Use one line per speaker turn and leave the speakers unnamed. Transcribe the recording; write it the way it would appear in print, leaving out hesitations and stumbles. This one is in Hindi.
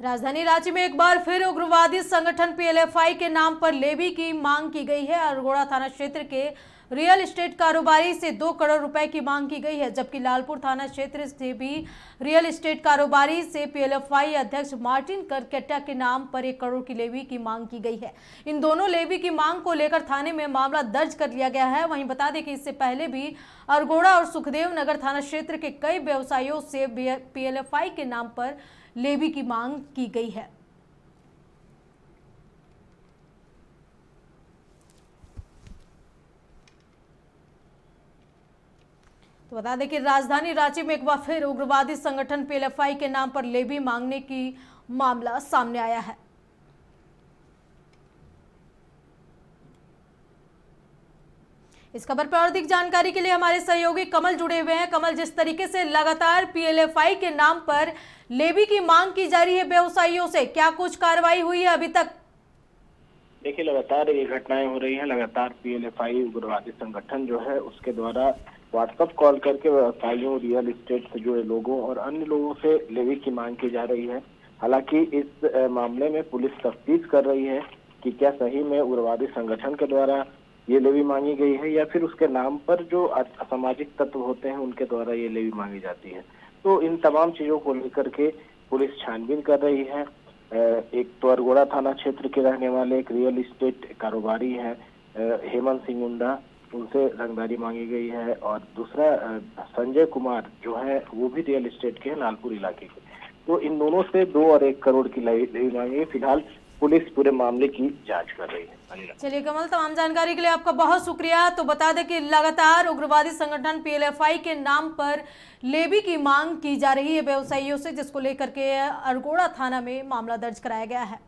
राजधानी रांची में एक बार फिर उग्रवादी संगठन पीएलएफआई के नाम पर लेवी की मांग की गई है। अरगोड़ा थाना क्षेत्र के रियल एस्टेट कारोबारी से 2 करोड़ रुपए की मांग की गई है, जबकि लालपुर थाना क्षेत्र से भी रियल एस्टेट कारोबारी से पीएलएफआई अध्यक्ष मार्टिन करकेटा के नाम पर 1 करोड़ की लेवी की मांग की गई है। इन दोनों लेवी की मांग को लेकर थाने में मामला दर्ज कर लिया गया है। वहीं बता दें कि इससे पहले भी अरगोड़ा और सुखदेव नगर थाना क्षेत्र के कई व्यवसायियों से पीएलएफआई के नाम पर लेवी की मांग की गई है। तो बता दें कि राजधानी रांची में एक बार फिर उग्रवादी संगठन पीएलएफआई के नाम पर लेवी मांगने की मामला सामने आया है। इस खबर पर और अधिक जानकारी के लिए हमारे सहयोगी कमल जुड़े हुए हैं। कमल, जिस तरीके से लगातार पीएलएफआई के नाम पर लेवी की मांग की जा रही है व्यवसायियों से, क्या कुछ कार्रवाई हुई है अभी तक?
देखिए, लगातार ये घटनाएं हो रही हैं। लगातार पीएलएफआई उग्रवादी संगठन जो है उसके द्वारा व्हाट्सएप कॉल करके व्यवसायियों, रियल एस्टेट से जुड़े लोगों और अन्य लोगों से लेवी की मांग की जा रही है। हालांकि इस मामले में पुलिस तफ्तीश कर रही है कि क्या सही में उग्रवादी संगठन के द्वारा ये लेवी मांगी गई है या फिर उसके नाम पर जो असामाजिक तत्व होते हैं उनके द्वारा ये लेवी मांगी जाती है। तो इन तमाम चीजों को लेकर के पुलिस छानबीन कर रही है। एक तो अरगोड़ा थाना क्षेत्र के रहने वाले एक रियल एस्टेट कारोबारी है हेमंत सिंह मुंडा, उनसे रंगदारी मांगी गई है। और दूसरा संजय कुमार जो है वो भी रियल एस्टेट के हैं, लालपुर इलाके के। तो इन दोनों से 2 और 1 करोड़ की लेवी मांगी है। फिलहाल पुलिस पूरे मामले की जांच कर रही है।
चलिए कमल, तमाम जानकारी के लिए आपका बहुत शुक्रिया। तो बता दें कि लगातार उग्रवादी संगठन पीएलएफआई के नाम पर लेवी की मांग की जा रही है व्यवसायियों से, जिसको लेकर के अरगोड़ा थाना में मामला दर्ज कराया गया है।